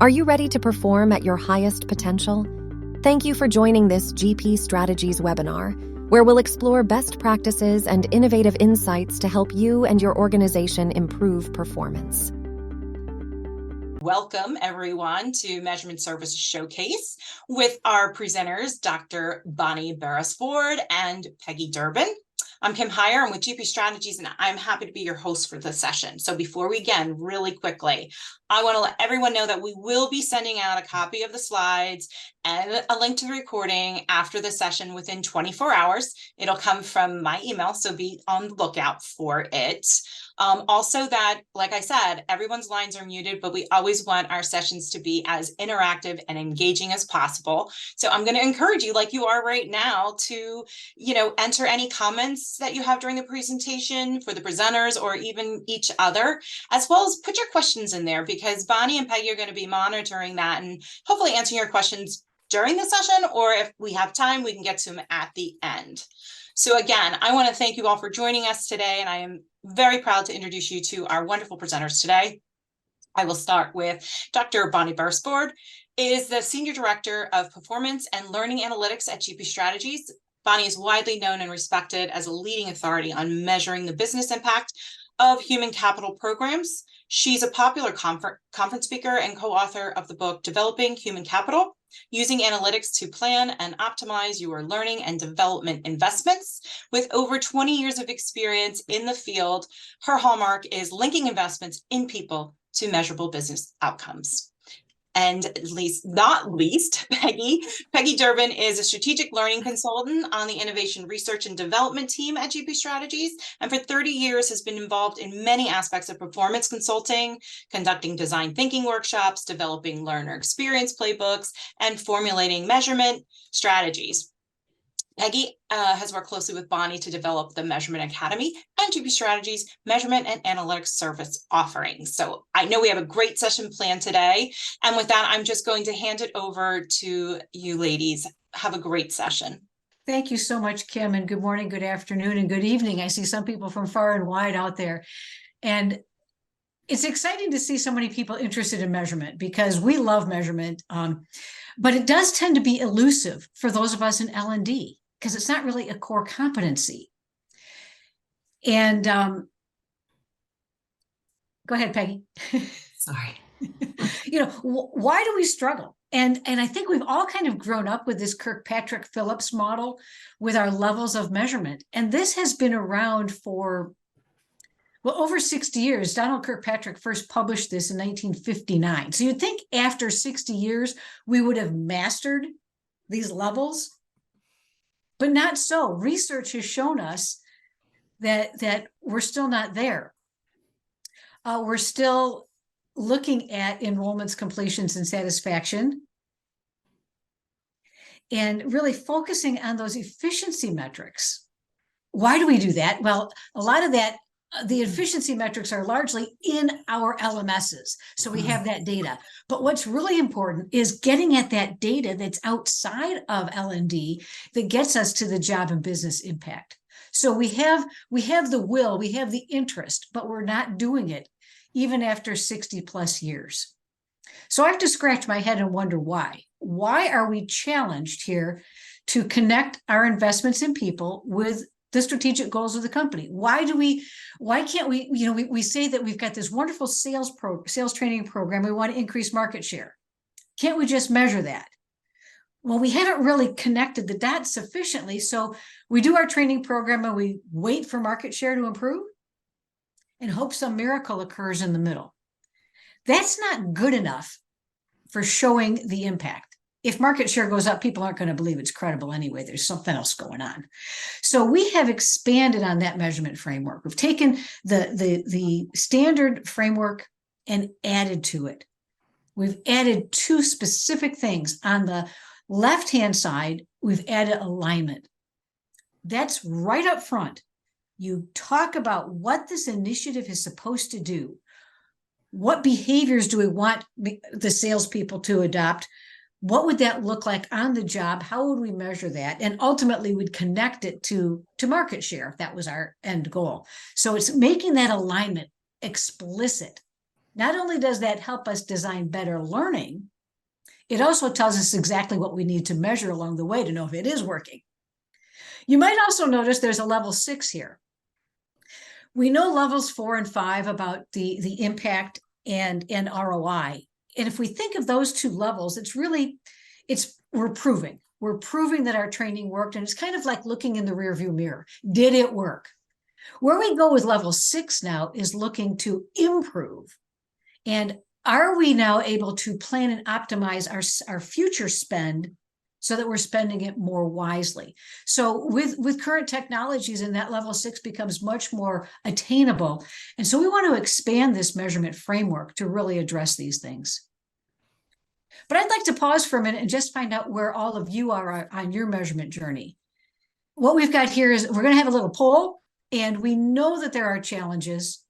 Are you ready to perform at your highest potential? Thank you for joining this GP Strategies webinar, where we'll explore best practices and innovative insights to help you and your organization improve performance. Welcome, everyone, to Measurement Services Showcase with our presenters, Dr. Bonnie Beresford and Peggy Durbin. I'm Kim Heyer. I'm with GP Strategies, and I'm happy to be your host for this session. So before we begin, really quickly, I want to let everyone know that we will be sending out a copy of the slides and a link to the recording after the session within 24 hours. It'll come from my email, so be on the lookout for it. Also that, like I said, everyone's lines are muted, but we always want our sessions to be as interactive and engaging as possible. So I'm going to encourage you, like you are right now, to, enter any comments that you have during the presentation for the presenters or even each other, as well as put your questions in there, because Bonnie and Peggy are going to be monitoring that and hopefully answering your questions during the session, or if we have time, we can get to them at the end. So again, I want to thank you all for joining us today, and I am very proud to introduce you to our wonderful presenters today. I will start with Dr. Bonnie Beresford, is the Senior Director of Performance and Learning Analytics at GP Strategies. Bonnie is widely known and respected as a leading authority on measuring the business impact of human capital programs. She's a popular conference speaker and co-author of the book, Developing Human Capital, Using Analytics to Plan and Optimize Your Learning and Development Investments. With over 20 years of experience in the field, her hallmark is linking investments in people to measurable business outcomes. And not least, Peggy Durbin is a strategic learning consultant on the Innovation Research and Development team at GP Strategies, and for 30 years has been involved in many aspects of performance consulting, conducting design thinking workshops, developing learner experience playbooks, and formulating measurement strategies. Peggy has worked closely with Bonnie to develop the Measurement Academy and GP Strategies Measurement and Analytics Service offerings. So I know we have a great session planned today. And with that, I'm just going to hand it over to you ladies. Have a great session. Thank you so much, Kim, and good morning, good afternoon, and good evening. I see some people from far and wide out there. And it's exciting to see so many people interested in measurement, because we love measurement, but it does tend to be elusive for those of us in L&D, because it's not really a core competency. And go ahead, Peggy. Sorry. Why do we struggle? And I think we've all kind of grown up with this Kirkpatrick Phillips model with our levels of measurement. And this has been around for, over 60 years. Donald Kirkpatrick first published this in 1959. So you'd think after 60 years, we would have mastered these levels. But not so. Research has shown us that we're still not there. We're still looking at enrollments, completions, and satisfaction, and really focusing on those efficiency metrics. Why do we do that? Well, a lot of that, the efficiency metrics are largely in our LMSs, so we have that data. But what's really important is getting at that data that's outside of L&D that gets us to the job and business impact. So we have the will, we have the interest, but we're not doing it even after 60 plus years. So I have to scratch my head and wonder why. Why are we challenged here to connect our investments in people with the strategic goals of the company? Why can't we, we say that we've got this wonderful sales training program. We want to increase market share. Can't we just measure that? Well, we haven't really connected the dots sufficiently. So we do our training program and we wait for market share to improve and hope some miracle occurs in the middle. That's not good enough for showing the impact. If market share goes up, people aren't going to believe it's credible anyway. There's something else going on. So we have expanded on that measurement framework. We've taken the standard framework and added to it. We've added two specific things. On the left-hand side, we've added alignment. That's right up front. You talk about what this initiative is supposed to do. What behaviors do we want the salespeople to adopt? What would that look like on the job? How would we measure that? And ultimately, we'd connect it to market share if that was our end goal. So it's making that alignment explicit. Not only does that help us design better learning, it also tells us exactly what we need to measure along the way to know if it is working. You might also notice there's a level 6 here. We know levels 4 and 5 about the impact and ROI. And if we think of those two levels, we're proving that our training worked. And it's kind of like looking in the rearview mirror. Did it work? Where we go with level 6 now is looking to improve. And are we now able to plan and optimize our future spend so that we're spending it more wisely? So with current technologies, and that level 6 becomes much more attainable. And so we want to expand this measurement framework to really address these things. But I'd like to pause for a minute and just find out where all of you are on your measurement journey. What we've got here is we're going to have a little poll, and we know that there are challenges.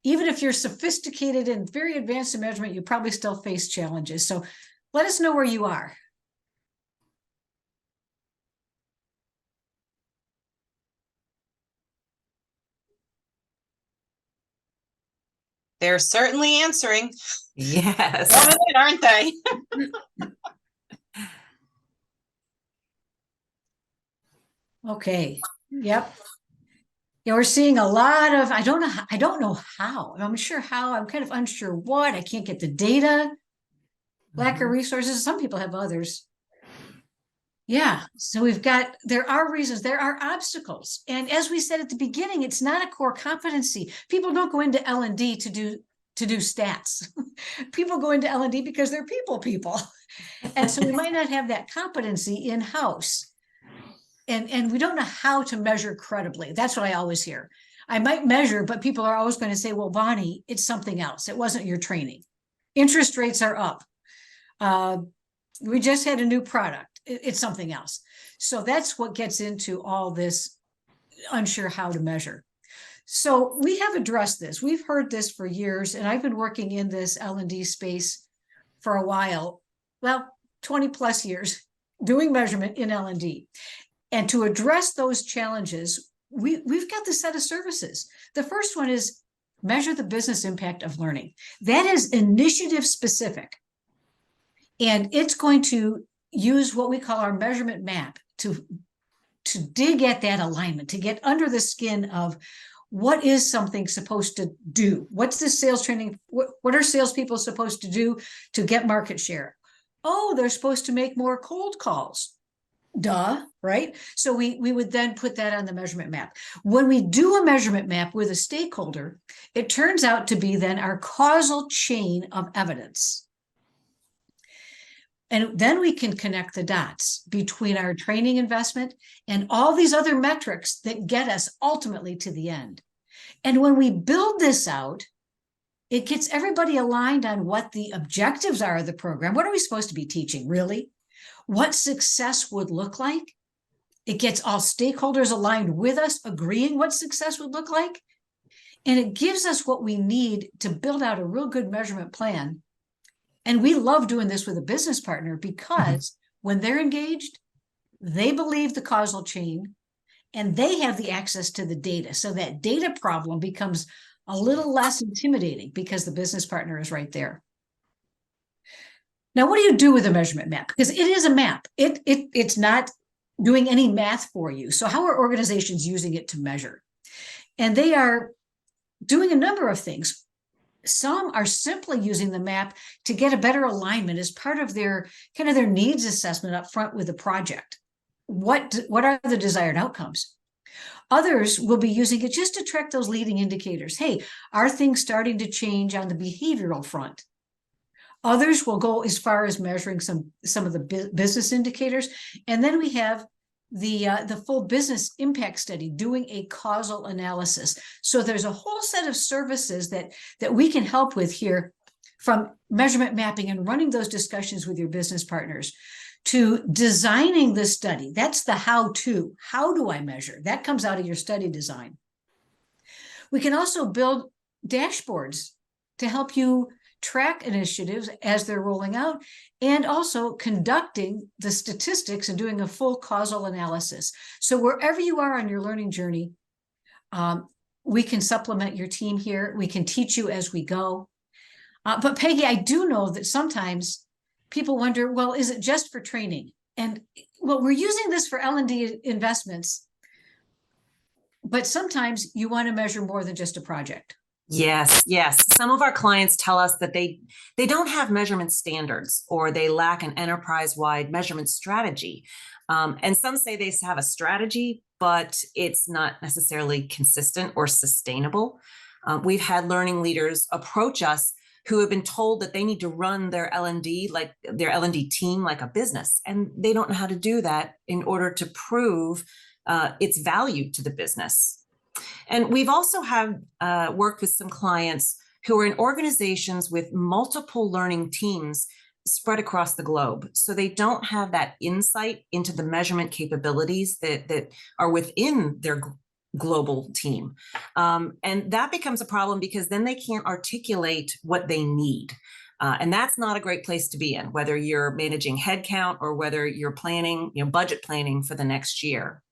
Even if you're sophisticated and very advanced in measurement, you probably still face challenges. So let us know where you are. They're certainly answering. Yes. Aren't they? Okay. Yep. Yeah, we're seeing a lot of, I don't know how. I'm sure how, I'm kind of unsure what. I can't get the data. Lack of resources. Some people have others. Yeah. So there are reasons, there are obstacles. And as we said at the beginning, it's not a core competency. People don't go into L&D to do stats. People go into L&D because they're people. And so we might not have that competency in-house. And we don't know how to measure credibly. That's what I always hear. I might measure, but people are always going to say, well, Bonnie, it's something else. It wasn't your training. Interest rates are up. We just had a new product. It's something else. So that's what gets into all this unsure how to measure. So we have addressed this. We've heard this for years, and I've been working in this L&D space for a while. Well, 20 plus years doing measurement in L&D. And to address those challenges, we've got this set of services. The first one is measure the business impact of learning. That is initiative specific. And it's going to use what we call our measurement map to dig at that alignment, to get under the skin of what is something supposed to do? What's this sales training? What are salespeople supposed to do to get market share? Oh, they're supposed to make more cold calls. Duh, right? So we would then put that on the measurement map. When we do a measurement map with a stakeholder, it turns out to be then our causal chain of evidence. And then we can connect the dots between our training investment and all these other metrics that get us ultimately to the end. And when we build this out, it gets everybody aligned on what the objectives are of the program. What are we supposed to be teaching, really? What success would look like. It gets all stakeholders aligned with us, agreeing what success would look like. And it gives us what we need to build out a real good measurement plan. And we love doing this with a business partner because when they're engaged, they believe the causal chain and they have the access to the data. So that data problem becomes a little less intimidating because the business partner is right there. Now, what do you do with a measurement map? Because it is a map. It's not doing any math for you. So how are organizations using it to measure? And they are doing a number of things. Some are simply using the map to get a better alignment as part of their kind of their needs assessment up front with the project. What are the desired outcomes? Others will be using it just to track those leading indicators. Hey, are things starting to change on the behavioral front? Others will go as far as measuring some of the business indicators. And then we have the full business impact study, doing a causal analysis. So there's a whole set of services that we can help with here, from measurement mapping and running those discussions with your business partners to designing the study. That's the how-to. How do I measure? That comes out of your study design. We can also build dashboards to help you track initiatives as they're rolling out, and also conducting the statistics and doing a full causal analysis. So wherever you are on your learning journey, we can supplement your team here. We can teach you as we go. But Peggy, I do know that sometimes people wonder, well, is it just for training? And well, we're using this for L&D investments, but sometimes you want to measure more than just a project. Yes, yes. Some of our clients tell us that they don't have measurement standards, or they lack an enterprise-wide measurement strategy. And some say they have a strategy, but it's not necessarily consistent or sustainable. We've had learning leaders approach us who have been told that they need to run their L&D, like their L&D team, like a business, and they don't know how to do that in order to prove its value to the business. And we've also worked with some clients who are in organizations with multiple learning teams spread across the globe. So they don't have that insight into the measurement capabilities that are within their global team. And that becomes a problem because then they can't articulate what they need. And that's not a great place to be in, whether you're managing headcount or whether you're planning, budget planning for the next year.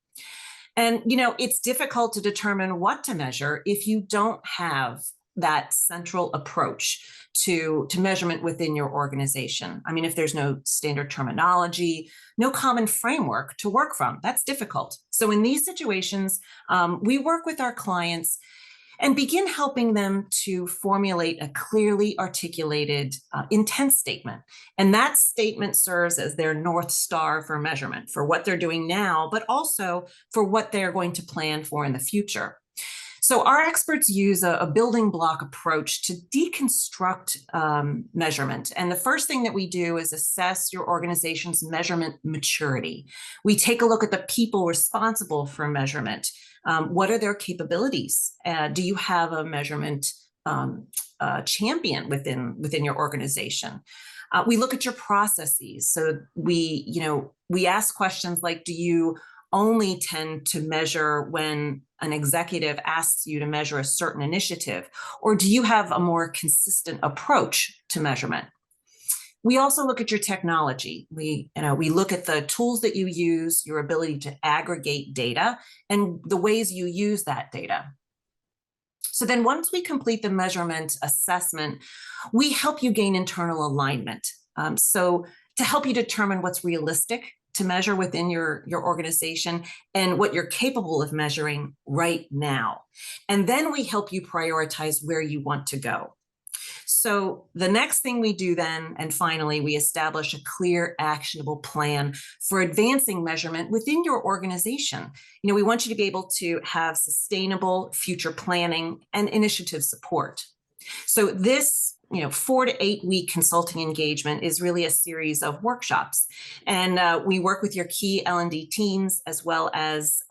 And, it's difficult to determine what to measure if you don't have that central approach to measurement within your organization. I mean, if there's no standard terminology, no common framework to work from, that's difficult. So in these situations, we work with our clients and begin helping them to formulate a clearly articulated intent statement. And that statement serves as their North Star for measurement, for what they're doing now, but also for what they're going to plan for in the future. So our experts use a building block approach to deconstruct measurement. And the first thing that we do is assess your organization's measurement maturity. We take a look at the people responsible for measurement. What are their capabilities? Do you have a measurement champion within your organization? We look at your processes. So we ask questions like, do you only tend to measure when an executive asks you to measure a certain initiative, or do you have a more consistent approach to measurement? We also look at your technology. We look at the tools that you use, your ability to aggregate data, and the ways you use that data. So then once we complete the measurement assessment, we help you gain internal alignment. So to help you determine what's realistic to measure within your organization and what you're capable of measuring right now. And then we help you prioritize where you want to go. So the next thing we do then, and finally, we establish a clear, actionable plan for advancing measurement within your organization. We want you to be able to have sustainable future planning and initiative support. So this 4 to 8 week consulting engagement is really a series of workshops. And we work with your key L&D teams as well as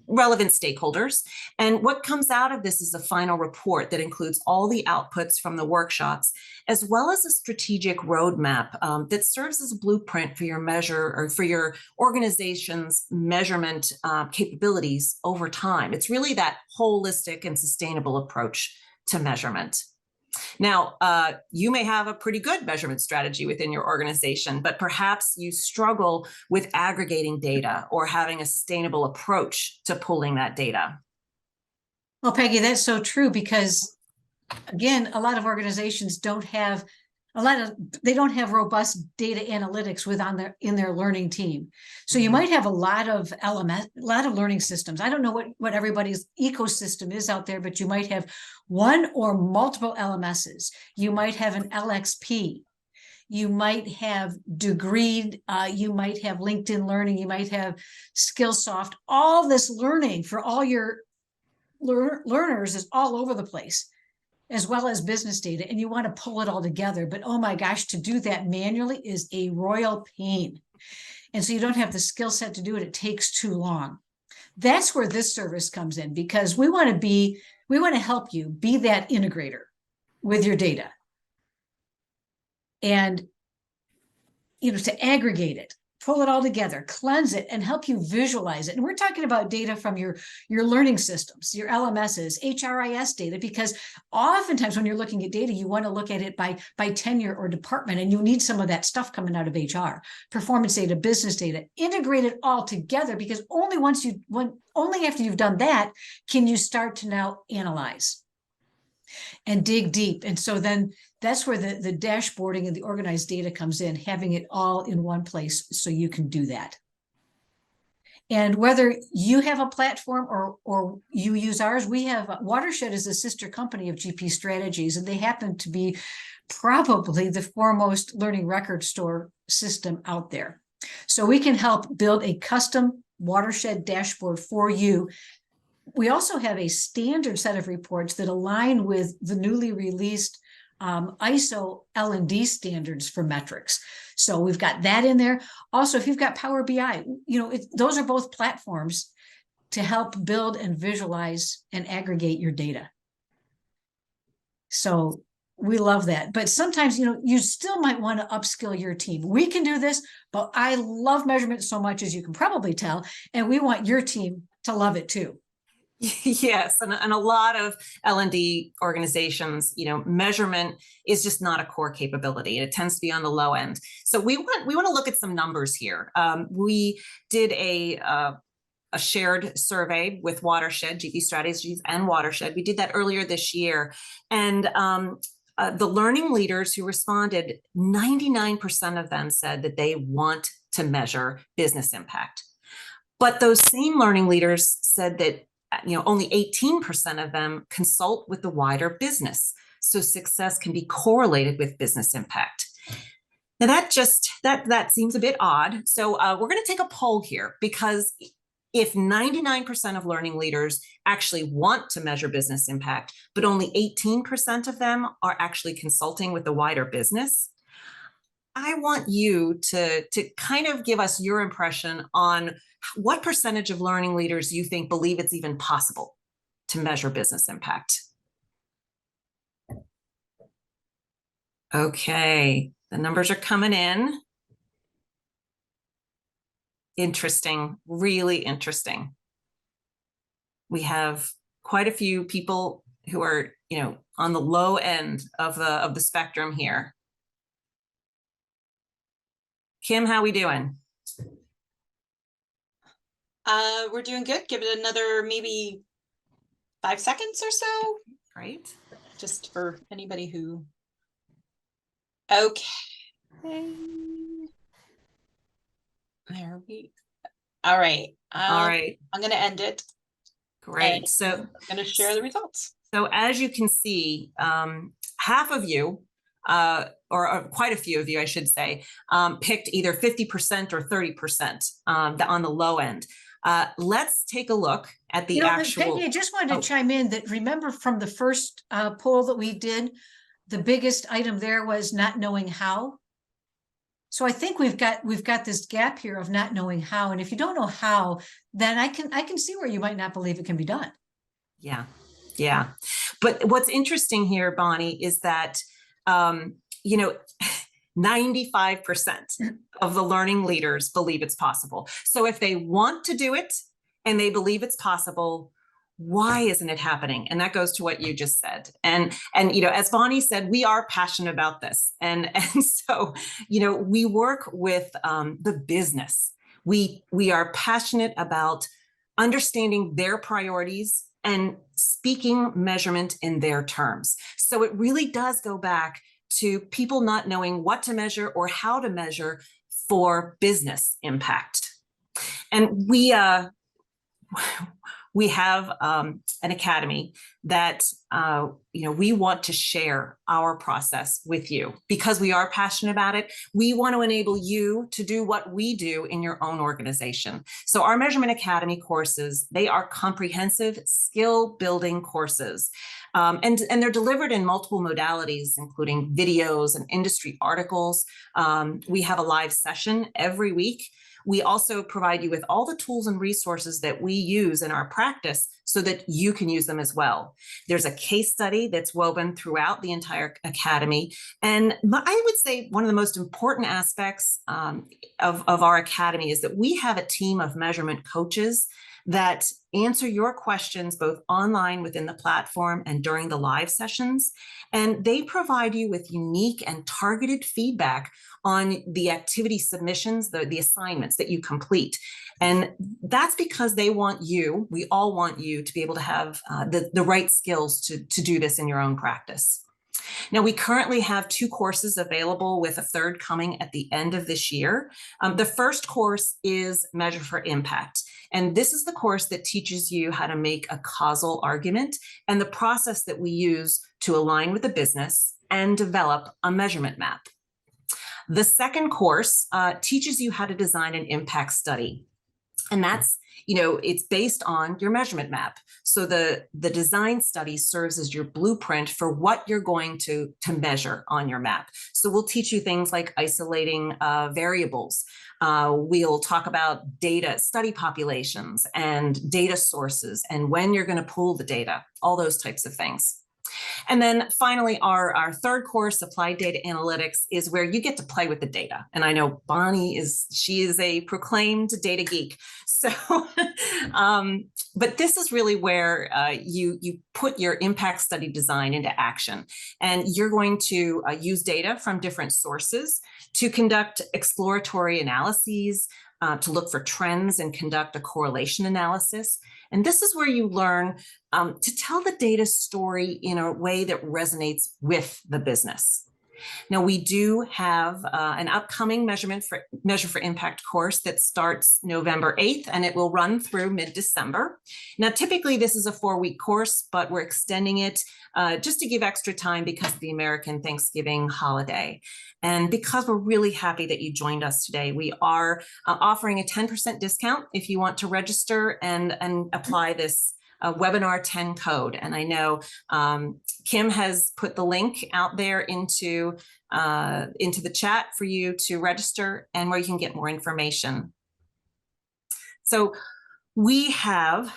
relevant stakeholders. And what comes out of this is a final report that includes all the outputs from the workshops, as well as a strategic roadmap that serves as a blueprint for your organization's measurement capabilities over time. It's really that holistic and sustainable approach to measurement. Now, you may have a pretty good measurement strategy within your organization, but perhaps you struggle with aggregating data or having a sustainable approach to pulling that data. Well, Peggy, that's so true because, again, a lot of organizations don't have robust data analytics in their learning team. So you might have a lot of learning systems. I don't know what everybody's ecosystem is out there, but you might have one or multiple LMSs. You might have an LXP. You might have Degreed. You might have LinkedIn Learning. You might have Skillsoft. All this learning for all your learners is all over the place, as well as business data, and you want to pull it all together. But oh my gosh, to do that manually is a royal pain. And so you don't have the skill set to do it. It takes too long. That's where this service comes in, because we want to help you be that integrator with your data. And, to aggregate it, pull it all together, cleanse it, and help you visualize it. And we're talking about data from your learning systems, your LMSs, HRIS data, because oftentimes when you're looking at data, you want to look at it by tenure or department, and you need some of that stuff coming out of HR, performance data, business data, integrate it all together, because only after you've done that can you start to now analyze and dig deep. And so then that's where the dashboarding and the organized data comes in, having it all in one place so you can do that. And whether you have a platform or you use ours, we have Watershed is a sister company of GP Strategies, and they happen to be probably the foremost learning record store system out there. So we can help build a custom Watershed dashboard for you. We also have a standard set of reports that align with the newly released ISO L&D standards for metrics. So we've got that in there. Also, if you've got Power BI, those are both platforms to help build and visualize and aggregate your data. So we love that. But sometimes, you still might want to upskill your team. We can do this, but I love measurement so much, as you can probably tell, and we want your team to love it too. Yes, and a lot of L&D organizations, measurement is just not a core capability. It tends to be on the low end. So we want to look at some numbers here. We did a shared survey with Watershed, GP Strategies and Watershed. We did that earlier this year, and the learning leaders who responded, 99% of them said that they want to measure business impact. But those same learning leaders said that only 18% of them consult with the wider business. So success can be correlated with business impact. Now that seems a bit odd. So we're going to take a poll here, because if 99% of learning leaders actually want to measure business impact, but only 18% of them are actually consulting with the wider business, I want you to kind of give us your impression on what percentage of learning leaders you think believe it's even possible to measure business impact. Okay, the numbers are coming in. Interesting, really interesting. We have quite a few people who are, on the low end of the spectrum here. Kim, how we doing? We're doing good. Give it another maybe 5 seconds or so. Great. Just for anybody who. Okay. There we. All right. All right. I'm going to end it. Great. So I'm going to share the results. So as you can see, half of you, or quite a few of you, I should say, picked either 50% or 30% on the low end. Let's take a look at the actual. Peggy, I just wanted to chime in that, remember from the first poll that we did, the biggest item there was not knowing how. So I think we've got this gap here of not knowing how. And if you don't know how, then I can see where you might not believe it can be done. Yeah. Yeah. But what's interesting here, Bonnie, is that, 95% of the learning leaders believe it's possible. So if they want to do it and they believe it's possible, why isn't it happening? And that goes to what you just said. And as Bonnie said, we are passionate about this. And so, we work with the business. We are passionate about understanding their priorities and speaking measurement in their terms. So it really does go back to people not knowing what to measure or how to measure for business impact. And we have an academy that we want to share our process with you because we are passionate about it. We want to enable you to do what we do in your own organization. So our Measurement Academy courses, they are comprehensive skill building courses. And they're delivered in multiple modalities, including videos and industry articles. We have a live session every week. We also provide you with all the tools and resources that we use in our practice so that you can use them as well. There's a case study that's woven throughout the entire academy. And I would say one of the most important aspects of our academy is that we have a team of measurement coaches that answer your questions both online within the platform and during the live sessions. And they provide you with unique and targeted feedback on the activity submissions, the assignments that you complete. And that's because they want you, we all want you to be able to have the right skills to do this in your own practice. Now, we currently have 2 courses available with a third coming at the end of this year. The first course is Measure for Impact. And this is the course that teaches you how to make a causal argument and the process that we use to align with the business and develop a measurement map. The second course teaches you how to design an impact study. And that's, it's based on your measurement map. So the design study serves as your blueprint for what you're going to measure on your map. So we'll teach you things like isolating variables. We'll talk about data, study populations, and data sources, and when you're going to pull the data, all those types of things. And then finally, our third course, Applied Data Analytics, is where you get to play with the data. And I know Bonnie is a proclaimed data geek. So, but this is really where you put your impact study design into action. And you're going to use data from different sources to conduct exploratory analyses, to look for trends and conduct a correlation analysis. And this is where you learn to tell the data story in a way that resonates with the business. Now, we do have an upcoming Measure for Impact course that starts November 8th, and it will run through mid-December. Now, typically, this is a 4-week course, but we're extending it just to give extra time because of the American Thanksgiving holiday. And because we're really happy that you joined us today, we are offering a 10% discount if you want to register and apply this webinar 10 code. And I know Kim has put the link out there into the chat for you to register and where you can get more information. So we have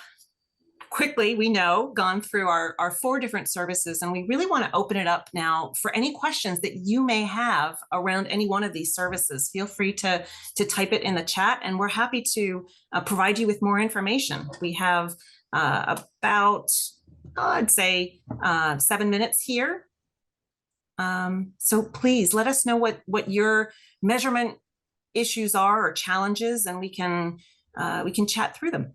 quickly, we know, gone through our 4 different services, and we really want to open it up now for any questions that you may have around any one of these services. Feel free to type it in the chat, and we're happy to provide you with more information. We have about, I'd say, 7 minutes here. So please let us know what your measurement issues are or challenges, and we can chat through them.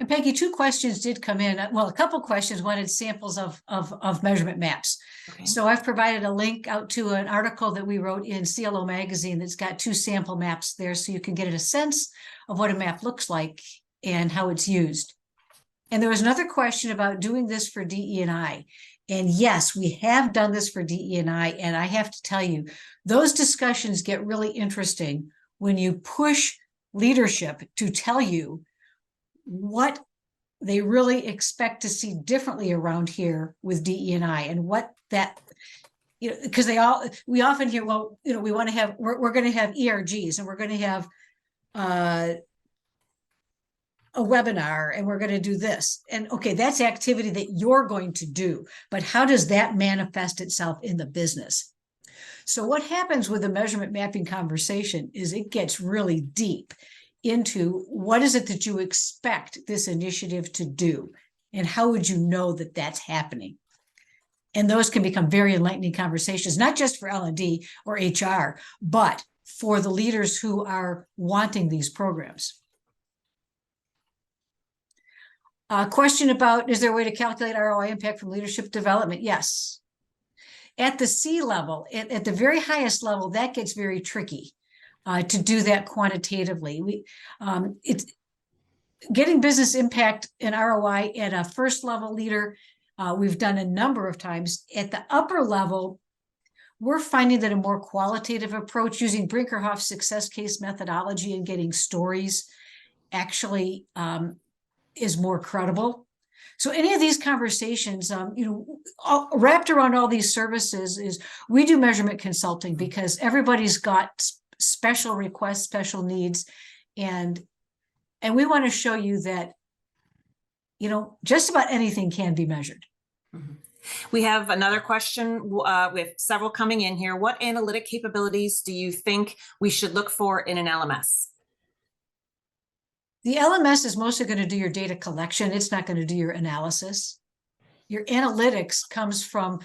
And Peggy, 2 questions did come in. Well, a couple questions wanted samples of measurement maps. Okay. So I've provided a link out to an article that we wrote in CLO magazine that's got 2 sample maps there, so you can get a sense of what a map looks like and how it's used. And there was another question about doing this for DE&I. And yes, we have done this for DE&I, and I have to tell you, those discussions get really interesting when you push leadership to tell you what they really expect to see differently around here with DE&I, and what that, because we often hear, well, we want to have, we're going to have ERGs, and we're going to have a webinar, and we're going to do this. And okay, that's activity that you're going to do, but how does that manifest itself in the business? So what happens with the measurement mapping conversation is it gets really deep into what is it that you expect this initiative to do, and how would you know that that's happening? And those can become very enlightening conversations, not just for L&D or HR, but for the leaders who are wanting these programs. A question about, is there a way to calculate ROI impact from leadership development? Yes. At the C level, at the very highest level, that gets very tricky. To do that quantitatively. It's getting business impact and ROI at a first level leader. We've done a number of times. At the upper level, we're finding that a more qualitative approach using Brinkerhoff's success case methodology and getting stories actually is more credible. So any of these conversations, wrapped around all these services is we do measurement consulting because everybody's got special requests, special needs, and we want to show you that just about anything can be measured. Mhm. We have another question with several coming in here. What analytic capabilities do you think we should look for in an LMS? The LMS is mostly going to do your data collection. It's not going to do your analysis. Your analytics comes from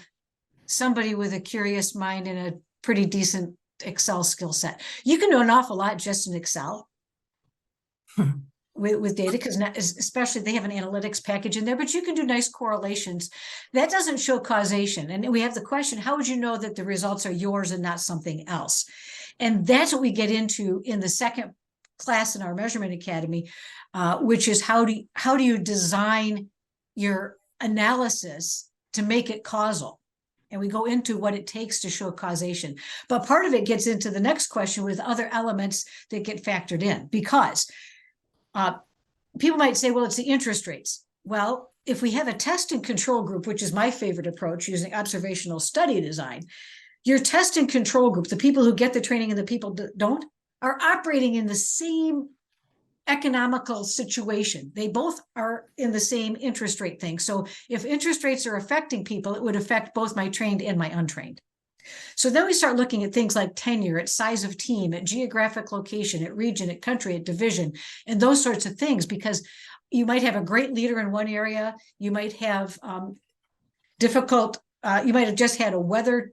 somebody with a curious mind and a pretty decent Excel skill set. You can do an awful lot just in Excel with data, because especially they have an analytics package in there, but you can do nice correlations. That doesn't show causation. And we have the question, how would you know that the results are yours and not something else? And that's what we get into in the second class in our Measurement Academy, which is how do you design your analysis to make it causal? And we go into what it takes to show causation. But part of it gets into the next question with other elements that get factored in, because people might say, well, it's the interest rates. Well, if we have a test and control group, which is my favorite approach using observational study design, your test and control group, the people who get the training and the people that don't, are operating in the same economical situation. They both are in the same interest rate thing. So if interest rates are affecting people, it would affect both my trained and my untrained. So then we start looking at things like tenure, at size of team, at geographic location, at region, at country, at division, and those sorts of things, because you might have a great leader in one area. You might have you might have just had a weather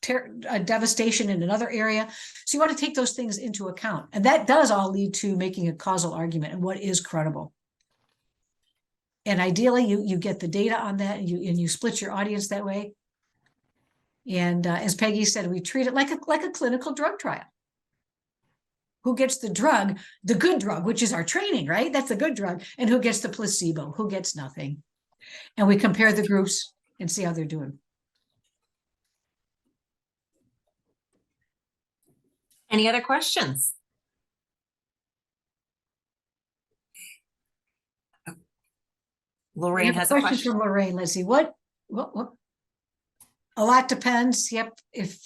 devastation in another area. So you want to take those things into account. And that does all lead to making a causal argument and what is credible. And ideally, you get the data on that, and you split your audience that way. And as Peggy said, we treat it like a clinical drug trial. Who gets the drug, the good drug, which is our training, right? That's the good drug. And who gets the placebo, who gets nothing. And we compare the groups and see how they're doing. Any other questions? Lorraine has a question from Lorraine. Let's see. What? A lot depends. Yep. If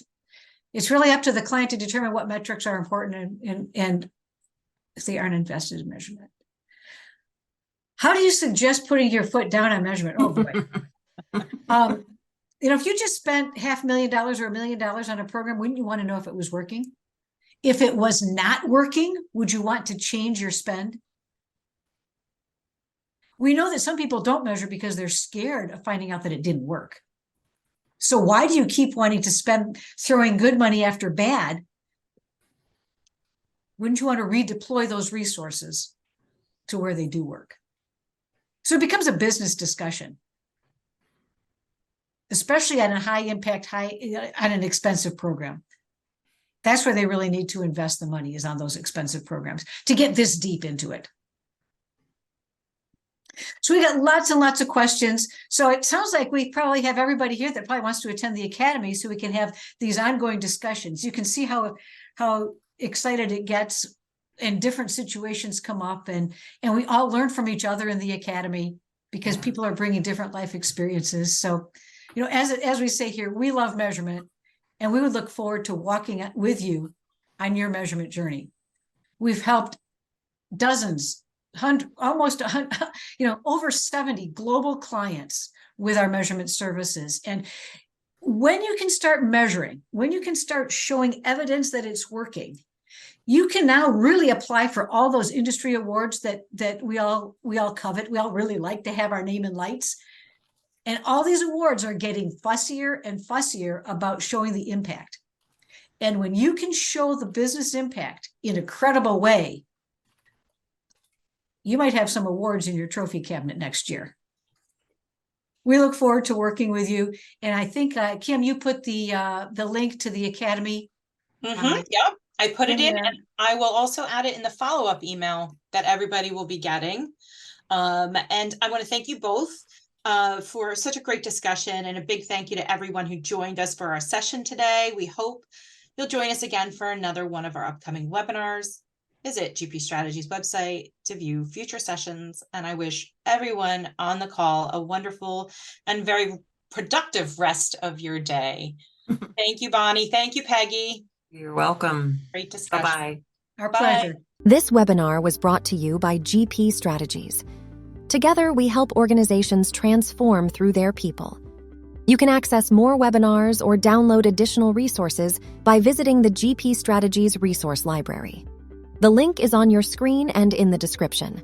it's really up to the client to determine what metrics are important and if they aren't invested in measurement. How do you suggest putting your foot down on measurement? Oh boy. If you just spent $500,000 or $1 million on a program, wouldn't you want to know if it was working? If it was not working, would you want to change your spend? We know that some people don't measure because they're scared of finding out that it didn't work. So why do you keep wanting to spend throwing good money after bad? Wouldn't you want to redeploy those resources to where they do work? So it becomes a business discussion, especially on a high impact, on an expensive program. That's where they really need to invest the money, is on those expensive programs to get this deep into it. So we got lots and lots of questions. So it sounds like we probably have everybody here that probably wants to attend the academy, so we can have these ongoing discussions. You can see how excited it gets, and different situations come up, and we all learn from each other in the academy, because people are bringing different life experiences. So, as we say here, we love measurement, and we would look forward to walking with you on your measurement journey. We've helped dozens, almost over 70 global clients with our measurement services. And when you can start measuring, when you can start showing evidence that it's working, you can now really apply for all those industry awards that we all covet. We all really like to have our name in lights. And all these awards are getting fussier and fussier about showing the impact. And when you can show the business impact in a credible way, you might have some awards in your trophy cabinet next year. We look forward to working with you. And I think, Kim, you put the link to the academy. Yep, I put it in, and I will also add it in the follow-up email that everybody will be getting. And I want to thank you both for such a great discussion, and a big thank you to everyone who joined us for our session today. We hope you'll join us again for another one of our upcoming webinars. Visit GP Strategies website to view future sessions, and I wish everyone on the call a wonderful and very productive rest of your day. Thank you, Bonnie. Thank you, Peggy. You're welcome. Great discussion. Bye-bye. Our pleasure. This webinar was brought to you by GP Strategies. Together, we help organizations transform through their people. You can access more webinars or download additional resources by visiting the GP Strategies Resource Library. The link is on your screen and in the description.